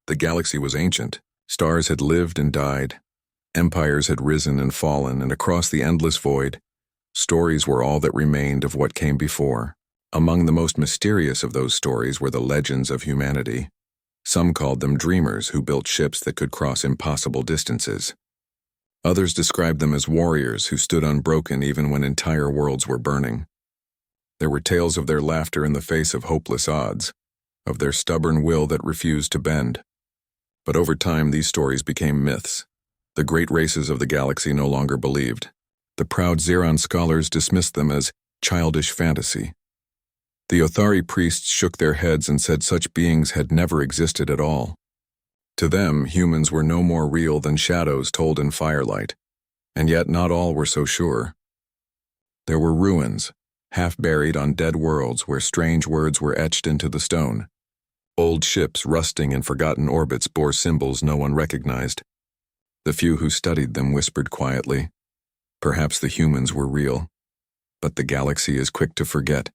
The galaxy was ancient. Stars had lived and died. Empires had risen and fallen, and across the endless void, stories were all that remained of what came before. Among the most mysterious of those stories were the legends of humanity. Some called them dreamers who built ships that could cross impossible distances. Others described them as warriors who stood unbroken even when entire worlds were burning. There were tales of their laughter in the face of hopeless odds, of their stubborn will that refused to bend. But over time, these stories became myths. The great races of the galaxy no longer believed. The proud Xeron scholars dismissed them as childish fantasy. The Othari priests shook their heads and said such beings had never existed at all. To them, humans were no more real than shadows told in firelight, and yet not all were so sure. There were ruins, half buried on dead worlds where strange words were etched into the stone. Old ships rusting in forgotten orbits bore symbols no one recognized. The few who studied them whispered quietly, "Perhaps the humans were real." But the galaxy is quick to forget,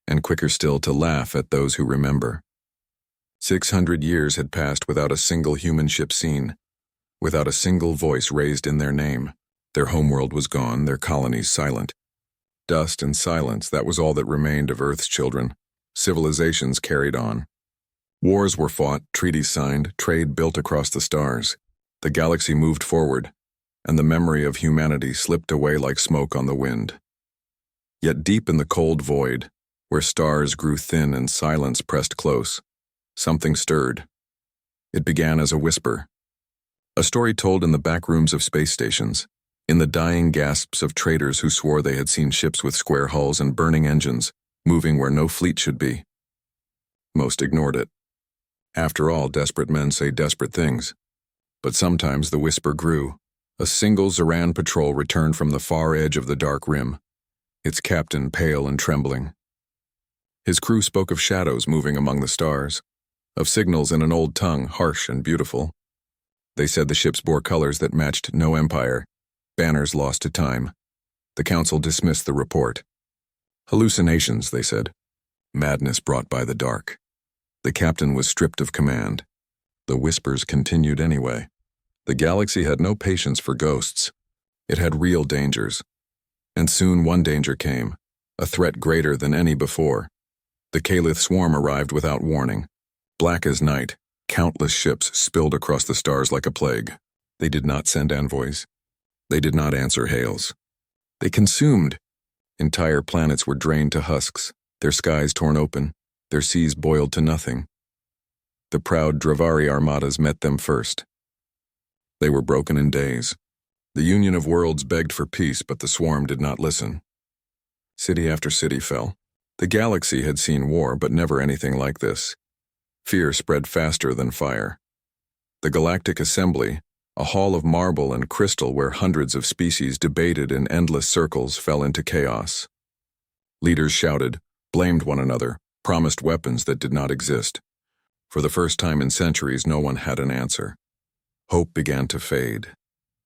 and quicker still to laugh at those who remember. 600 years had passed without a single human ship seen, without a single voice raised in their name. Their homeworld was gone, their colonies silent. Dust and silence, that was all that remained of Earth's children. Civilizations carried on. Wars were fought, treaties signed, trade built across the stars. The galaxy moved forward, and the memory of humanity slipped away like smoke on the wind. Yet deep in the cold void, where stars grew thin and silence pressed close, something stirred. It began as a whisper. A story told in the back rooms of space stations, in the dying gasps of traders who swore they had seen ships with square hulls and burning engines, moving where no fleet should be. Most ignored it. After all, desperate men say desperate things. But sometimes the whisper grew. A single Xeran patrol returned from the far edge of the dark rim, its captain pale and trembling. His crew spoke of shadows moving among the stars, of signals in an old tongue, harsh and beautiful. They said the ships bore colors that matched no empire, banners lost to time. The council dismissed the report. Hallucinations, they said. Madness brought by the dark. The captain was stripped of command. The whispers continued anyway. The galaxy had no patience for ghosts. It had real dangers. And soon one danger came, a threat greater than any before. The Calith swarm arrived without warning. Black as night, countless ships spilled across the stars like a plague. They did not send envoys. They did not answer hails. They consumed. Entire planets were drained to husks, their skies torn open, their seas boiled to nothing. The proud Dravari armadas met them first. They were broken in days. The Union of Worlds begged for peace, but the swarm did not listen. City after city fell. The galaxy had seen war, but never anything like this. Fear spread faster than fire. The Galactic Assembly, a hall of marble and crystal where hundreds of species debated in endless circles, fell into chaos. Leaders shouted, blamed one another, promised weapons that did not exist. For the first time in centuries, no one had an answer. Hope began to fade,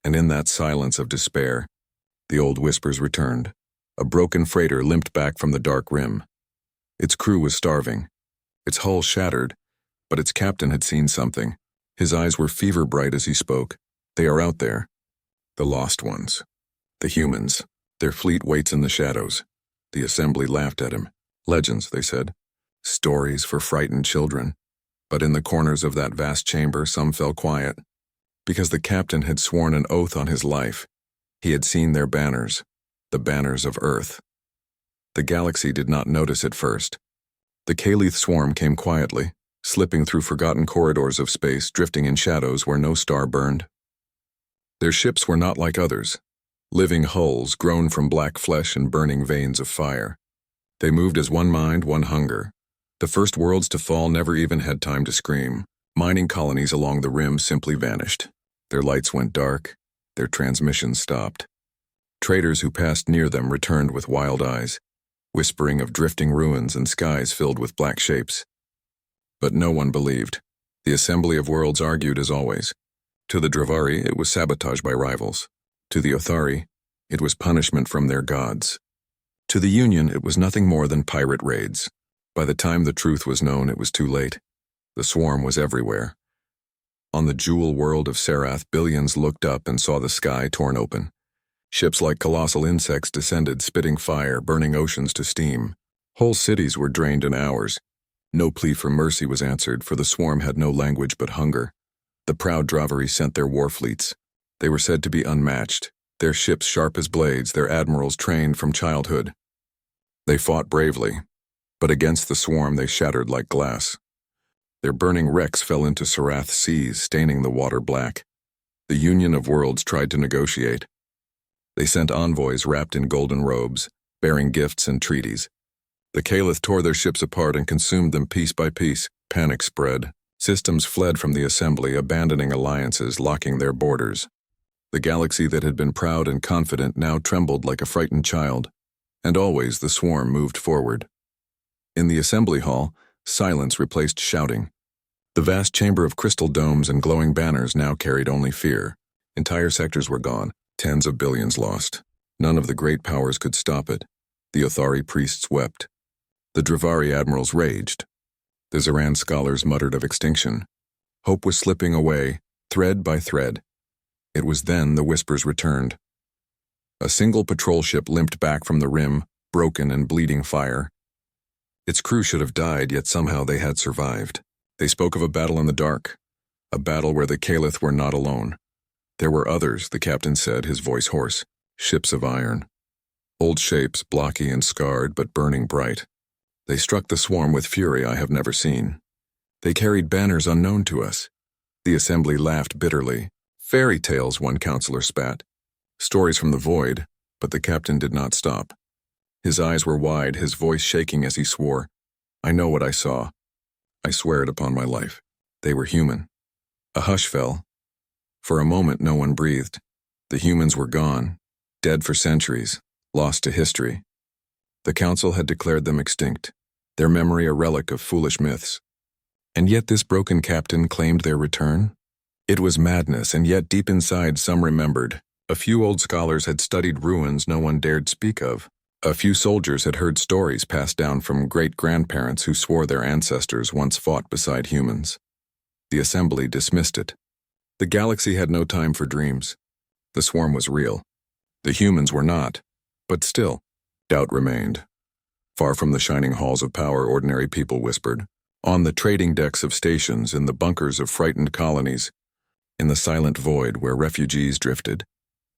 and in that silence of despair, the old whispers returned. A broken freighter limped back from the dark rim. Its crew was starving, its hull shattered, but its captain had seen something. His eyes were fever bright as he spoke. They are out there. The lost ones. The humans. Their fleet waits in the shadows. The assembly laughed at him. Legends, they said. Stories for frightened children. But in the corners of that vast chamber, some fell quiet. Because the captain had sworn an oath on his life. He had seen their banners. The banners of Earth. The galaxy did not notice at first. The Calith swarm came quietly, slipping through forgotten corridors of space, drifting in shadows where no star burned. Their ships were not like others, living hulls grown from black flesh and burning veins of fire. They moved as one mind, one hunger. The first worlds to fall never even had time to scream. Mining colonies along the rim simply vanished. Their lights went dark, their transmissions stopped. Traders who passed near them returned with wild eyes, whispering of drifting ruins and skies filled with black shapes. But no one believed. The Assembly of Worlds argued as always. To the Dravari, it was sabotage by rivals. To the Othari, it was punishment from their gods. To the Union, it was nothing more than pirate raids. By the time the truth was known, it was too late. The swarm was everywhere. On the jewel world of Serath, billions looked up and saw the sky torn open. Ships like colossal insects descended, spitting fire, burning oceans to steam. Whole cities were drained in hours. No plea for mercy was answered, for the swarm had no language but hunger. The proud Dravari sent their war fleets. They were said to be unmatched, their ships sharp as blades, their admirals trained from childhood. They fought bravely, but against the swarm they shattered like glass. Their burning wrecks fell into Serath's seas, staining the water black. The Union of Worlds tried to negotiate. They sent envoys wrapped in golden robes, bearing gifts and treaties. The Caliph tore their ships apart and consumed them piece by piece. Panic spread. Systems fled from the assembly, abandoning alliances, locking their borders. The galaxy that had been proud and confident now trembled like a frightened child, and always the swarm moved forward. In the assembly hall, silence replaced shouting. The vast chamber of crystal domes and glowing banners now carried only fear. Entire sectors were gone, tens of billions lost. None of the great powers could stop it. The Othari priests wept. The Dravari admirals raged. The Zaran scholars muttered of extinction. Hope was slipping away, thread by thread. It was then the whispers returned. A single patrol ship limped back from the rim, broken and bleeding fire. Its crew should have died, yet somehow they had survived. They spoke of a battle in the dark, a battle where the Caliph were not alone. There were others, the captain said, his voice hoarse, ships of iron. Old shapes, blocky and scarred, but burning bright. They struck the swarm with fury I have never seen. They carried banners unknown to us. The assembly laughed bitterly. Fairy tales, one counselor spat. Stories from the void, but the captain did not stop. His eyes were wide, his voice shaking as he swore. I know what I saw. I swear it upon my life. They were human. A hush fell. For a moment no one breathed. The humans were gone, dead for centuries, lost to history. The council had declared them extinct, their memory a relic of foolish myths. And yet this broken captain claimed their return? It was madness, and yet deep inside some remembered. A few old scholars had studied ruins no one dared speak of. A few soldiers had heard stories passed down from great-grandparents who swore their ancestors once fought beside humans. The assembly dismissed it. The galaxy had no time for dreams. The swarm was real. The humans were not. But still, doubt remained. Far from the shining halls of power, ordinary people whispered. On the trading decks of stations, in the bunkers of frightened colonies, in the silent void where refugees drifted,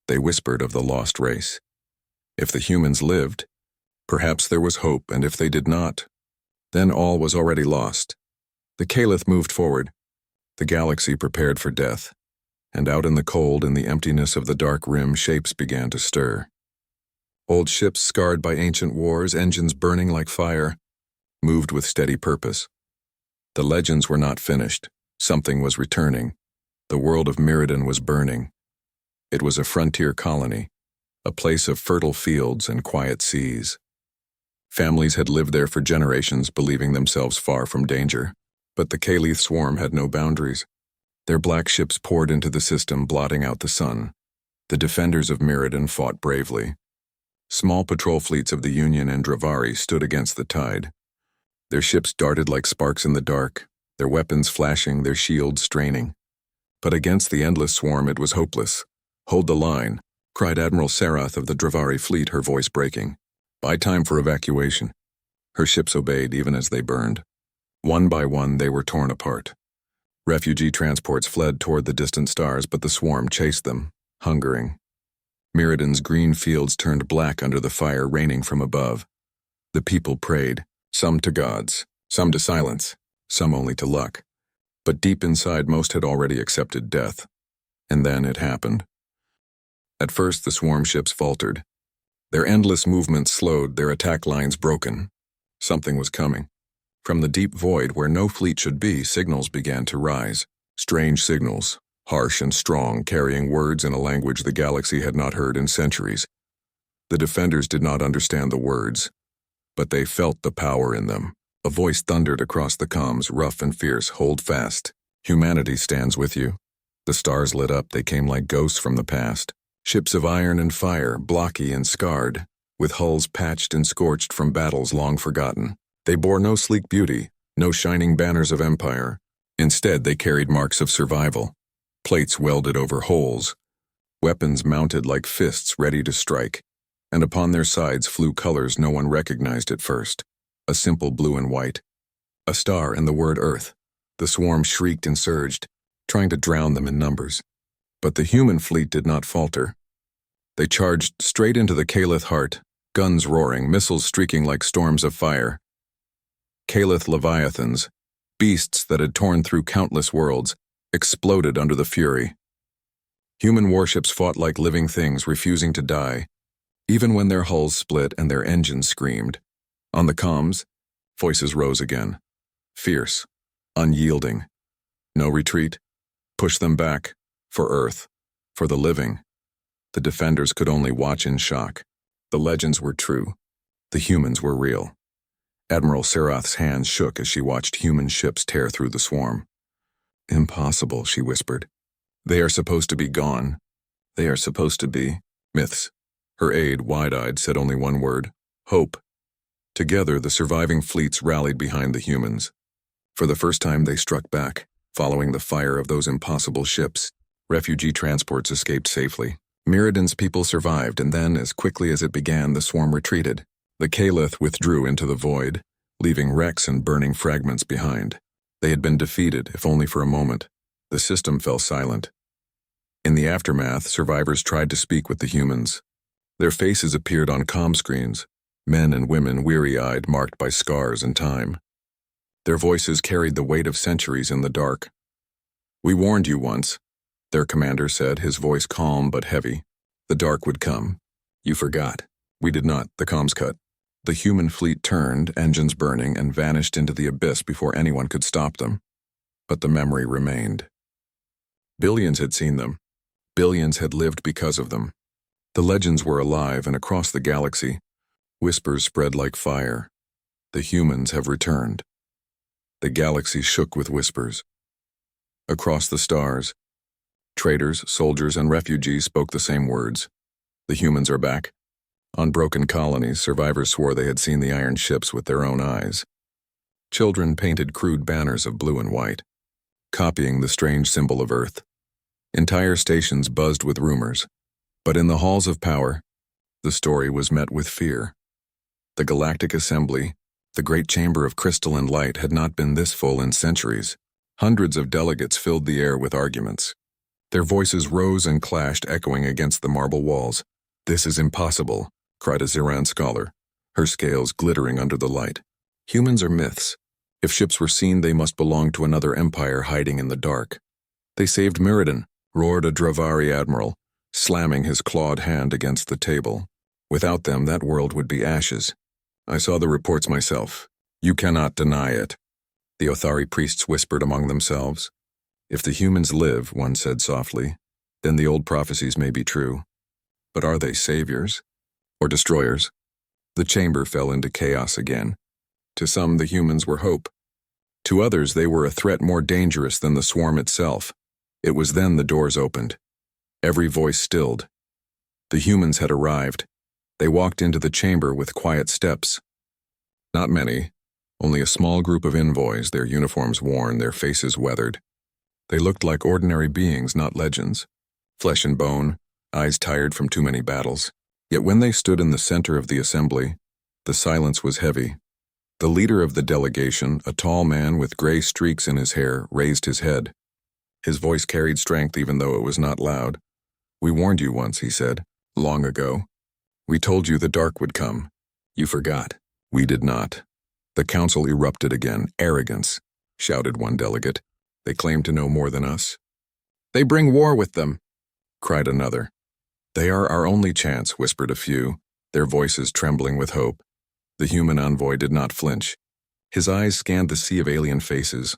they whispered of the lost race. If the humans lived, perhaps there was hope, and if they did not, then all was already lost. The Caliph moved forward. The galaxy prepared for death, and out in the cold, in the emptiness of the dark rim, shapes began to stir. Old ships scarred by ancient wars, engines burning like fire, moved with steady purpose. The legends were not finished. Something was returning. The world of Mirrodin was burning. It was a frontier colony, a place of fertile fields and quiet seas. Families had lived there for generations, believing themselves far from danger. But the Caliph swarm had no boundaries. Their black ships poured into the system, blotting out the sun. The defenders of Mirrodin fought bravely. Small patrol fleets of the Union and Dravari stood against the tide. Their ships darted like sparks in the dark, their weapons flashing, their shields straining. But against the endless swarm it was hopeless. Hold the line, cried Admiral Serath of the Dravari fleet, her voice breaking. Buy time for evacuation. Her ships obeyed even as they burned. One by one they were torn apart. Refugee transports fled toward the distant stars, but the swarm chased them, hungering. Mirrodin's green fields turned black under the fire raining from above. The people prayed, some to gods, some to silence, some only to luck. But deep inside most had already accepted death. And then it happened. At first the swarm ships faltered. Their endless movements slowed, their attack lines broken. Something was coming. From the deep void where no fleet should be, signals began to rise. Strange signals, harsh and strong, carrying words in a language the galaxy had not heard in centuries. The defenders did not understand the words, but they felt the power in them. A voice thundered across the comms, rough and fierce. Hold fast. Humanity stands with you. The stars lit up. They came like ghosts from the past. Ships of iron and fire, blocky and scarred, with hulls patched and scorched from battles long forgotten. They bore no sleek beauty, no shining banners of empire. Instead, they carried marks of survival, plates welded over holes, weapons mounted like fists ready to strike, and upon their sides flew colors no one recognized at first, a simple blue and white, a star and the word Earth. The swarm shrieked and surged, trying to drown them in numbers. But the human fleet did not falter. They charged straight into the Calith heart, guns roaring, missiles streaking like storms of fire. Calith leviathans, beasts that had torn through countless worlds, exploded under the fury. Human warships fought like living things, refusing to die, even when their hulls split and their engines screamed. On the comms, voices rose again, fierce, unyielding. No retreat. Push them back. For Earth. For the living. The defenders could only watch in shock. The legends were true. The humans were real. Admiral Serath's hands shook as she watched human ships tear through the swarm. Impossible, she whispered. They are supposed to be gone. They are supposed to be myths. Her aide, wide-eyed, said only one word: hope. Together, the surviving fleets rallied behind the humans. For the first time, they struck back, following the fire of those impossible ships. Refugee transports escaped safely. Myrddin's people survived, and then, as quickly as it began, the swarm retreated. The Calith withdrew into the void, leaving wrecks and burning fragments behind. They had been defeated, if only for a moment. The system fell silent. In the aftermath, survivors tried to speak with the humans. Their faces appeared on comm screens, men and women weary-eyed, marked by scars and time. Their voices carried the weight of centuries in the dark. "We warned you once," their commander said, his voice calm but heavy. "The dark would come. You forgot." "We did not," the comms cut. The human fleet turned, engines burning, and vanished into the abyss before anyone could stop them. But the memory remained. Billions had seen them. Billions had lived because of them. The legends were alive, and across the galaxy, whispers spread like fire. The humans have returned. The galaxy shook with whispers. Across the stars, traders, soldiers, and refugees spoke the same words. The humans are back. On broken colonies, survivors swore they had seen the iron ships with their own eyes. Children painted crude banners of blue and white, copying the strange symbol of Earth. Entire stations buzzed with rumors. But in the halls of power, the story was met with fear. The Galactic Assembly, the great chamber of crystal and light, had not been this full in centuries. Hundreds of delegates filled the air with arguments. Their voices rose and clashed, echoing against the marble walls. "This is impossible," cried a Ziran scholar, her scales glittering under the light. "Humans are myths. If ships were seen, they must belong to another empire hiding in the dark." "They saved Myrddin," roared a Dravari admiral, slamming his clawed hand against the table. "Without them, that world would be ashes. I saw the reports myself. You cannot deny it." The Othari priests whispered among themselves. "If the humans live," one said softly, "then the old prophecies may be true. But are they saviors? Or destroyers?" The chamber fell into chaos again. To some, the humans were hope. To others, they were a threat more dangerous than the swarm itself. It was then the doors opened. Every voice stilled. The humans had arrived. They walked into the chamber with quiet steps. Not many, only a small group of envoys, their uniforms worn, their faces weathered. They looked like ordinary beings, not legends. Flesh and bone, eyes tired from too many battles. Yet when they stood in the center of the assembly, the silence was heavy. The leader of the delegation, a tall man with gray streaks in his hair, raised his head. His voice carried strength even though it was not loud. "We warned you once," he said, "long ago. We told you the dark would come. You forgot." "We did not." The council erupted again. "Arrogance," shouted one delegate. "They claim to know more than us." "They bring war with them," cried another. "They are our only chance," whispered a few, their voices trembling with hope. The human envoy did not flinch. His eyes scanned the sea of alien faces.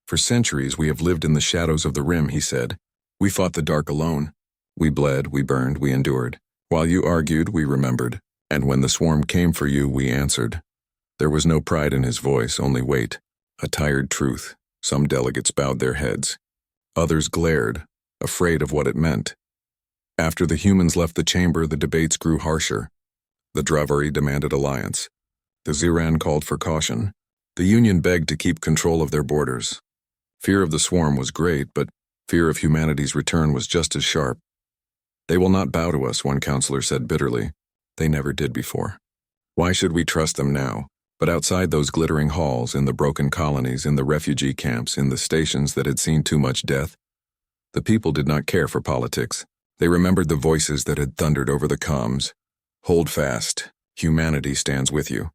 "For centuries we have lived in the shadows of the rim," he said. "We fought the dark alone. We bled, we burned, we endured. While you argued, we remembered. And when the swarm came for you, we answered." There was no pride in his voice, only weight, a tired truth. Some delegates bowed their heads. Others glared, afraid of what it meant. After the humans left the chamber, the debates grew harsher. The Dravari demanded alliance. The Ziran called for caution. The Union begged to keep control of their borders. Fear of the swarm was great, but fear of humanity's return was just as sharp. They will not bow to us, one counselor said bitterly. They never did before. Why should we trust them now? But outside those glittering halls, in the broken colonies, in the refugee camps, in the stations that had seen too much death, the people did not care for politics. They remembered the voices that had thundered over the comms. Hold fast. Humanity stands with you.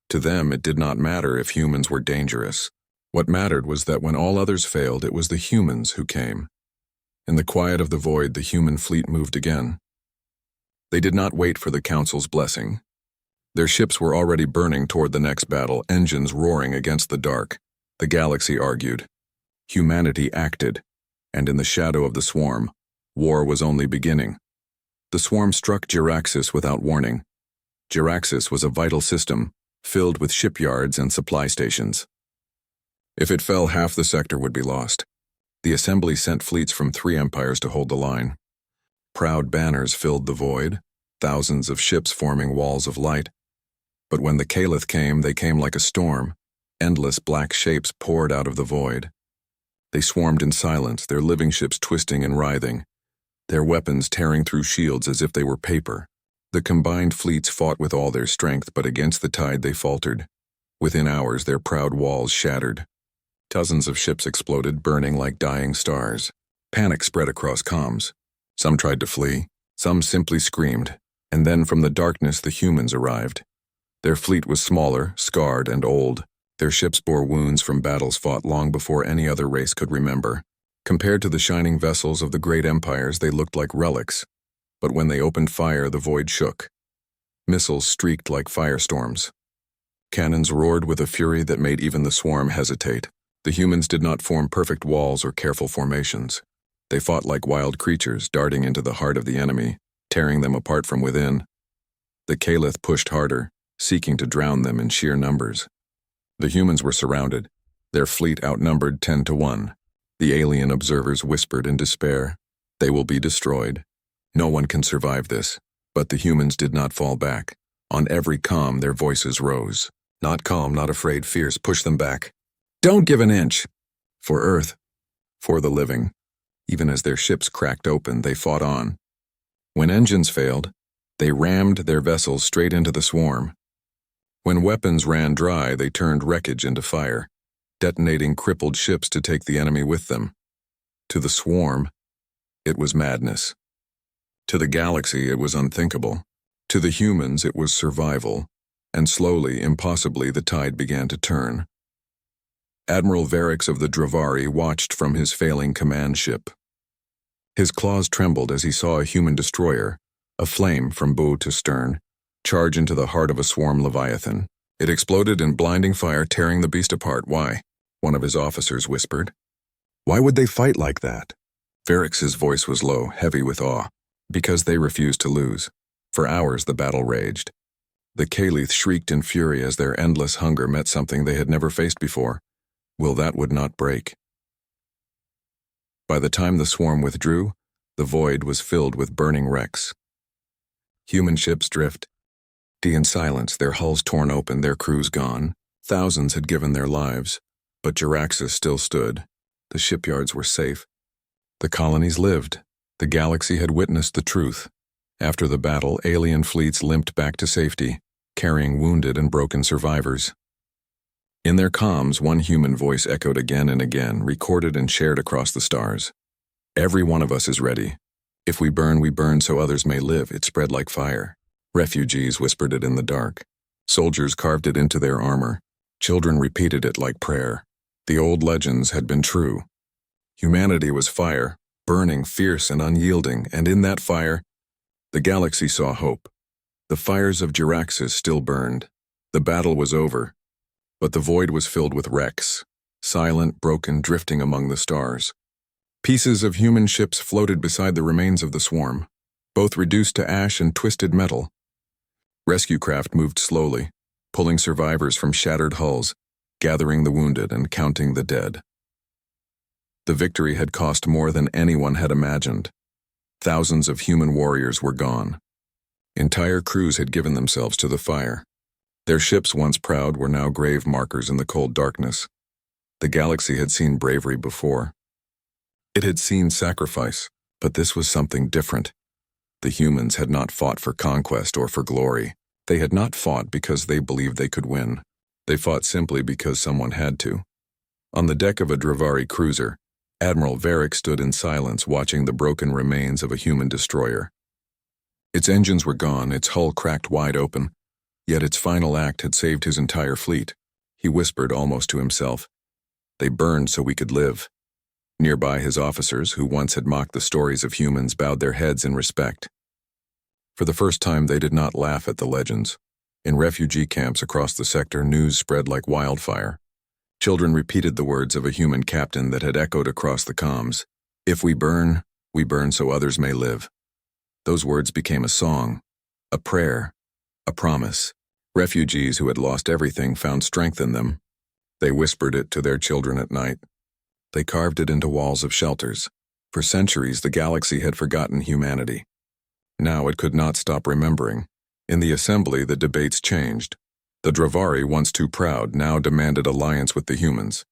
To them, it did not matter if humans were dangerous. What mattered was that when all others failed, it was the humans who came. In the quiet of the void, the human fleet moved again. They did not wait for the Council's blessing. Their ships were already burning toward the next battle, engines roaring against the dark. The galaxy argued. Humanity acted, and in the shadow of the swarm, war was only beginning. The swarm struck Jeraxis without warning. Jeraxis was a vital system, filled with shipyards and supply stations. If it fell, half the sector would be lost. The Assembly sent fleets from 3 empires to hold the line. Proud banners filled the void, thousands of ships forming walls of light. But when the Caliph came, they came like a storm. Endless black shapes poured out of the void. They swarmed in silence, their living ships twisting and writhing, their weapons tearing through shields as if they were paper. The combined fleets fought with all their strength, but against the tide they faltered. Within hours, their proud walls shattered. Dozens of ships exploded, burning like dying stars. Panic spread across comms. Some tried to flee, some simply screamed, and then from the darkness the humans arrived. Their fleet was smaller, scarred, and old. Their ships bore wounds from battles fought long before any other race could remember. Compared to the shining vessels of the great empires, they looked like relics. But when they opened fire, the void shook. Missiles streaked like firestorms. Cannons roared with a fury that made even the swarm hesitate. The humans did not form perfect walls or careful formations. They fought like wild creatures, darting into the heart of the enemy, tearing them apart from within. The Caliph pushed harder, seeking to drown them in sheer numbers. The humans were surrounded, their fleet outnumbered 10 to 1. The alien observers whispered in despair, "They will be destroyed. No one can survive this." But the humans did not fall back. On every comm, their voices rose. Not calm, not afraid, fierce, push them back. Don't give an inch! For Earth, for the living. Even as their ships cracked open, they fought on. When engines failed, they rammed their vessels straight into the swarm. When weapons ran dry, they turned wreckage into fire, detonating crippled ships to take the enemy with them. To the swarm, it was madness. To the galaxy, it was unthinkable. To the humans, it was survival. And slowly, impossibly, the tide began to turn. Admiral Varix of the Dravari watched from his failing command ship. His claws trembled as he saw a human destroyer, aflame from bow to stern, charge into the heart of a swarm leviathan. It exploded in blinding fire, tearing the beast apart. Why? One of his officers whispered. Why would they fight like that? Varix's voice was low, heavy with awe. Because they refused to lose. For hours the battle raged. The Caliph shrieked in fury as their endless hunger met something they had never faced before. Will that would not break. By the time the swarm withdrew, the void was filled with burning wrecks. Human ships drift in silence, their hulls torn open, their crews gone. Thousands had given their lives, but Jeraxis still stood. The shipyards were safe. The colonies lived. The galaxy had witnessed the truth. After the battle, alien fleets limped back to safety, carrying wounded and broken survivors. In their comms, one human voice echoed again and again, recorded and shared across the stars. Every one of us is ready. If we burn so others may live. It spread like fire. Refugees whispered it in the dark. Soldiers carved it into their armor. Children repeated it like prayer. The old legends had been true. Humanity was fire, burning, fierce, and unyielding, and in that fire, the galaxy saw hope. The fires of Jeraxis still burned. The battle was over. But the void was filled with wrecks, silent, broken, drifting among the stars. Pieces of human ships floated beside the remains of the swarm, both reduced to ash and twisted metal. Rescue craft moved slowly, pulling survivors from shattered hulls, gathering the wounded and counting the dead. The victory had cost more than anyone had imagined. Thousands of human warriors were gone. Entire crews had given themselves to the fire. Their ships, once proud, were now grave markers in the cold darkness. The galaxy had seen bravery before. It had seen sacrifice, but this was something different. The humans had not fought for conquest or for glory. They had not fought because they believed they could win. They fought simply because someone had to. On the deck of a Dravari cruiser, Admiral Varric stood in silence watching the broken remains of a human destroyer. Its engines were gone, its hull cracked wide open, yet its final act had saved his entire fleet. He whispered almost to himself, "They burned so we could live." Nearby, his officers, who once had mocked the stories of humans, bowed their heads in respect. For the first time, they did not laugh at the legends. In refugee camps across the sector, news spread like wildfire. Children repeated the words of a human captain that had echoed across the comms. "If we burn so others may live." Those words became a song, a prayer, a promise. Refugees who had lost everything found strength in them. They whispered it to their children at night. They carved it into walls of shelters. For centuries, the galaxy had forgotten humanity. Now it could not stop remembering. In the assembly, the debates changed. The Dravari, once too proud, now demanded alliance with the humans.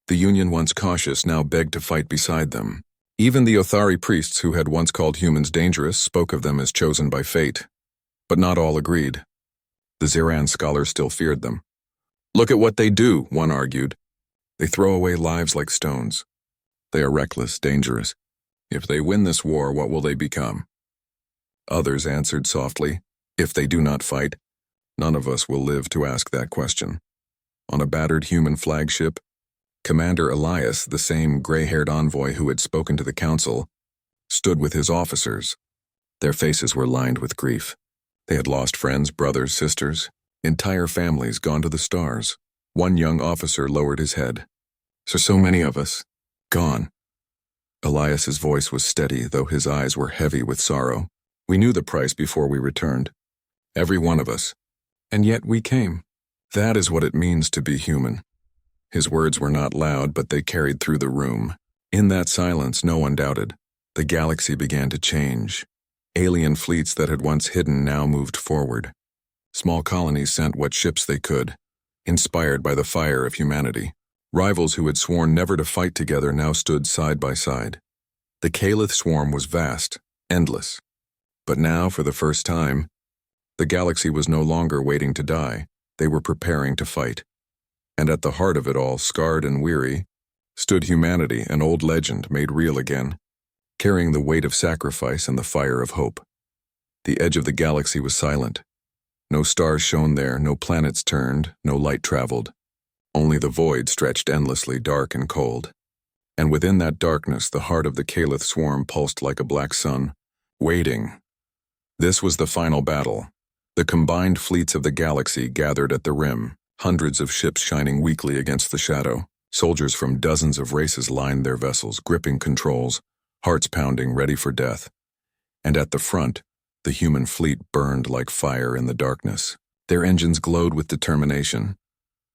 The Union, once cautious, now begged to fight beside them. Even the Othari priests, who had once called humans dangerous, spoke of them as chosen by fate. But not all agreed. The Ziran scholars still feared them. "Look at what they do," one argued. "They throw away lives like stones. They are reckless, dangerous. If they win this war, what will they become?" Others answered softly, "If they do not fight, none of us will live to ask that question." On a battered human flagship, Commander Elias, the same gray-haired envoy who had spoken to the council, stood with his officers. Their faces were lined with grief. They had lost friends, brothers, sisters, entire families gone to the stars. One young officer lowered his head. So many of us, gone." Elias's voice was steady, though his eyes were heavy with sorrow. "We knew the price before we returned. Every one of us. And yet we came. That is what it means to be human." His words were not loud, but they carried through the room. In that silence, no one doubted. The galaxy began to change. Alien fleets that had once hidden now moved forward. Small colonies sent what ships they could, inspired by the fire of humanity. Rivals who had sworn never to fight together now stood side by side. The Calith swarm was vast, endless. But now, for the first time, the galaxy was no longer waiting to die. They were preparing to fight. And at the heart of it all, scarred and weary, stood humanity, an old legend made real again, carrying the weight of sacrifice and the fire of hope. The edge of the galaxy was silent. No stars shone there, no planets turned, no light traveled. Only the void stretched endlessly, dark and cold. And within that darkness, the heart of the Calith swarm pulsed like a black sun, waiting. This was the final battle. The combined fleets of the galaxy gathered at the rim, hundreds of ships shining weakly against the shadow. Soldiers from dozens of races lined their vessels, gripping controls, hearts pounding, ready for death. And at the front, the human fleet burned like fire in the darkness. Their engines glowed with determination,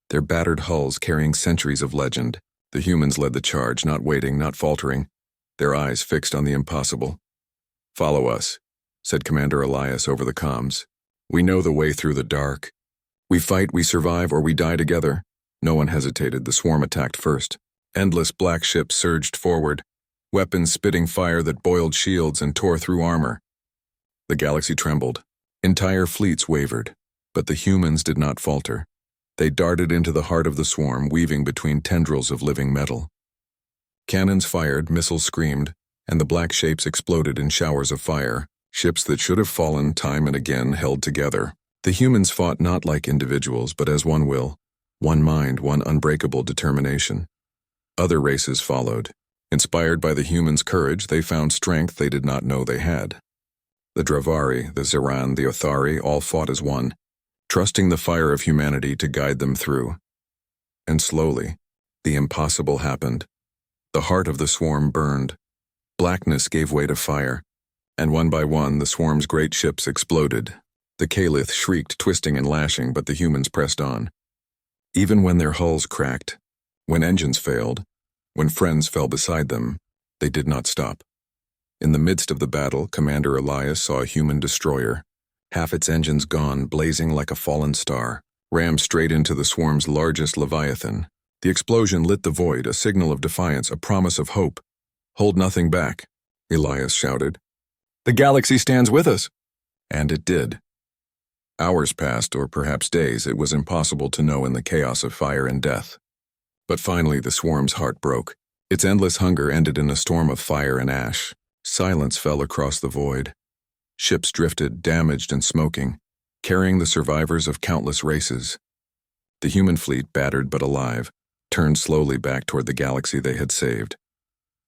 their battered hulls carrying centuries of legend. The humans led the charge, not waiting, not faltering, their eyes fixed on the impossible. "Follow us," said Commander Elias over the comms. "We know the way through the dark. We fight, we survive, or we die together." No one hesitated. The swarm attacked first. Endless black ships surged forward, weapons spitting fire that boiled shields and tore through armor. The galaxy trembled. Entire fleets wavered, but the humans did not falter. They darted into the heart of the swarm, weaving between tendrils of living metal. Cannons fired, missiles screamed, and the black shapes exploded in showers of fire. Ships that should have fallen time and again held together. The humans fought not like individuals, but as one will, one mind, one unbreakable determination. Other races followed. Inspired by the humans' courage, they found strength they did not know they had. The Dravari, the Ziran, the Othari all fought as one, trusting the fire of humanity to guide them through. And slowly, the impossible happened. The heart of the swarm burned. Blackness gave way to fire, and one by one the swarm's great ships exploded. The Calith shrieked, twisting and lashing, but the humans pressed on. Even when their hulls cracked, when engines failed, when friends fell beside them, they did not stop. In the midst of the battle, Commander Elias saw a human destroyer, half its engines gone, blazing like a fallen star, rammed straight into the swarm's largest leviathan. The explosion lit the void, a signal of defiance, a promise of hope. "Hold nothing back," Elias shouted. "The galaxy stands with us." And it did. Hours passed, or perhaps days. It was impossible to know in the chaos of fire and death. But finally the swarm's heart broke. Its endless hunger ended in a storm of fire and ash. Silence fell across the void. Ships drifted, damaged and smoking, carrying the survivors of countless races. The human fleet, battered but alive, turned slowly back toward the galaxy they had saved.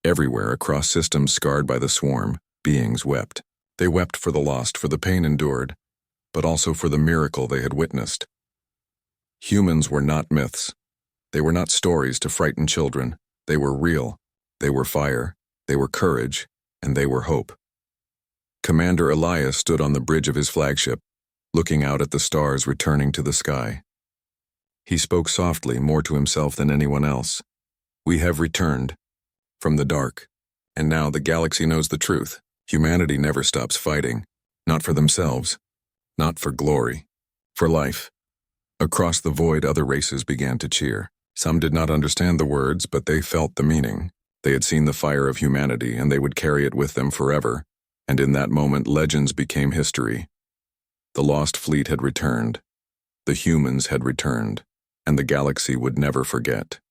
Everywhere, across systems scarred by the swarm, beings wept. They wept for the lost, for the pain endured, but also for the miracle they had witnessed. Humans were not myths. They were not stories to frighten children. They were real. They were fire. They were courage. And they were hope. Commander Elias stood on the bridge of his flagship, looking out at the stars returning to the sky. He spoke softly, more to himself than anyone else. "We have returned from the dark, and now the galaxy knows the truth. Humanity never stops fighting, not for themselves, not for glory, for life." Across the void, other races began to cheer. Some did not understand the words, but they felt the meaning. They had seen the fire of humanity, and they would carry it with them forever. And in that moment, legends became history. The lost fleet had returned. The humans had returned, and the galaxy would never forget.